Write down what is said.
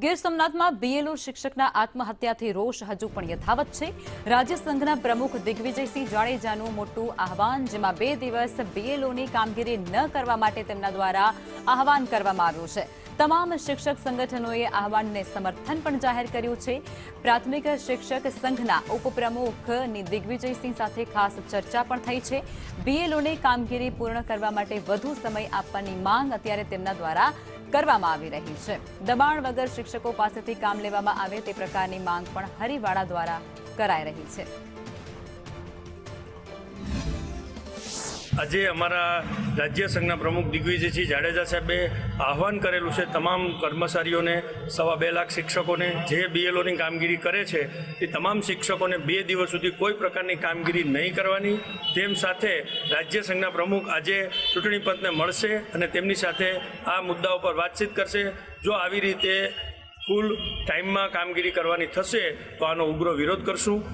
ગીર સોમનાથમાં બીએલઓ શિક્ષકના આત્મહત્યાથી રોષ હજુ પણ યથાવત છે। રાજ્ય સંઘના પ્રમુખ દિગ્વિજયસિંહ જાડેજાનું મોટું આહવાન, જેમાં 2 દિવસ બીએલઓની કામગીરી ન કરવા માટે તેમના દ્વારા આહવાન કરવામાં આવ્યું છે। તમામ શિક્ષક સંગઠનોએ આહવાનને સમર્થન પણ જાહેર કર્યું છે। પ્રાથમિક શિક્ષક સંઘના ઉપપ્રમુખ દિગ્વિજયસિંહ સાથે ખાસ ચર્ચા પણ થઈ છે। બીએલઓની કામગીરી પૂર્ણ કરવા માટે વધુ સમય આપવાની માંગ અત્યારે તેમના દ્વારા કરવામાં આવી રહી છે। દબાણ વગર શિક્ષકો પાસેથી કામ લેવામાં આવે તે પ્રકારની માંગ પણ હરિવાડા દ્વારા કરાઈ રહી છે। આજે અમારા રાજ્ય સંઘના પ્રમુખ દિગ્વિજયસિંહ જાડેજા સાહેબે આહવાન કરેલું છે તમામ કર્મચારીઓને, 2.25 લાખ શિક્ષકોને જે બીએલઓની કામગીરી કરે છે એ તમામ શિક્ષકોને 2 દિવસ સુધી કોઈ પ્રકારની કામગીરી નહીં કરવાની। તેમ સાથે રાજ્ય સંઘના પ્રમુખ આજે ચૂંટણી પંચને મળશે અને તેમની સાથે આ મુદ્દાઓ પર વાતચીત કરશે। જો આવી રીતે ફૂલ ટાઈમમાં કામગીરી કરવાની થશે તો આનો ઉગ્ર વિરોધ કરશું।